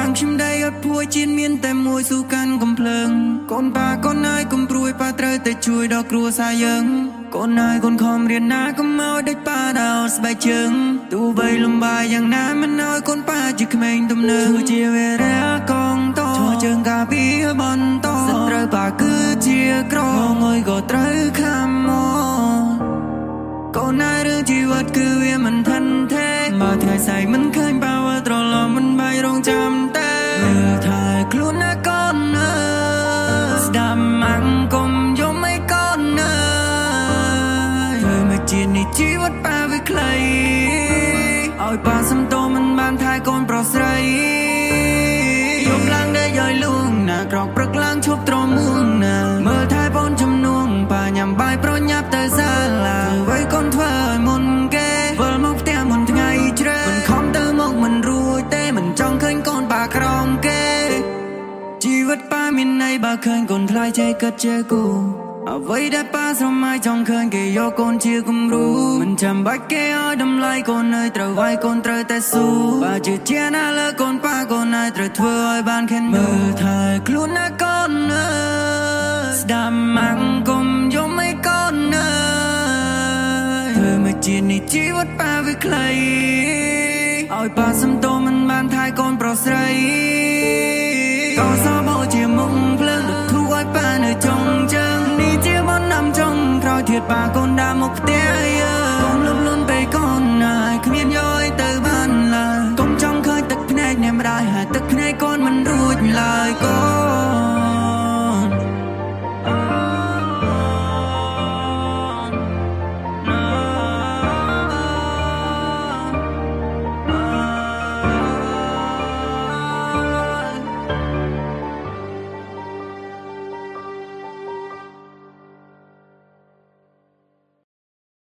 បានខ្ញុំដៃអត់ពួយជៀនមានតែមួយស៊ូកាន់កំភ្លើងកូនប៉ាកូនណាយកុំព្រួយប៉ាត្រូវតែជួយដល់គ្រួសារយើងកូនណាយកូនខំរៀនណាកុំឲ្យដេចប៉ាដល់ស្បែកជើងទោះបីលំបាកយ៉ាងណាមិនឲ្យកូនប៉ាជាក្មេងទំនើងជាវារាកងតឈរជើងការពារបន្តសត្រូវប៉ាគឺជាក្រងុយក៏ត្រូវខំមកកូនណារឿងជីវិតគឺវាមិនថិនទេបើថ្ងៃស្អែកមិនឃើញប៉ាវត្រឡប់មិនបាយរងចាំតែមើលថែខ្លួនណាកូនណាស្ដាប់អង្គមយំឲ្យកូនណាធ្វើមកជានេះជីវិតប៉ាវាខ្លីឲ្យប៉ាសំតោមិនបានថែកូនប្រុសស្រីយប់ឡើងដែលយាយលួងណាក្រោកព្រឹកឡើងឈប់ទ្រាំមួងណាមើលថែបងជំនួងប៉ាញ៉ាំបាយប្រញាប់ទៅសាលាអ្វីកូនធ្វើឲ្យមុនគេវិលមកផ្ទះមុនថ្ងៃជ្រៅមិនខំទៅមកមិនរួចទេមិនចង់ឃើញកូនប៉ាក្រំគេជីវិតប៉ាមានន័យបើឃើញកូនខ្លាយចេះគិតជាគូអ្វីដែលប៉ាស្រមៃចង់ឃើញគេយកកូនជាគំរូមិនចាំបាច់គេឲ្យតម្លៃកូននៅត្រូវវាយកូនត្រូវតែស៊ូប៉ាជឿជាណាលើកូនប៉ាកូនណាត្រូវធ្វើឲ្យបានខិនមើលថែខ្លួនណាកូនណាស្ដាប់អង្គមយំឲ្យកូនណាធ្វើមកជានេះជីវិតប៉ាវាខ្លីឲ្យប៉ាសំតោមិនបានថែកូនប្រុសស្រីក៏សបោជាមុខភ្លើងដូចធូរឲ្យប៉ានៅចុងជើងនេះជាបនណាំចុងក្រោយធៀបប៉ាកូនដើរមកផ្ទះ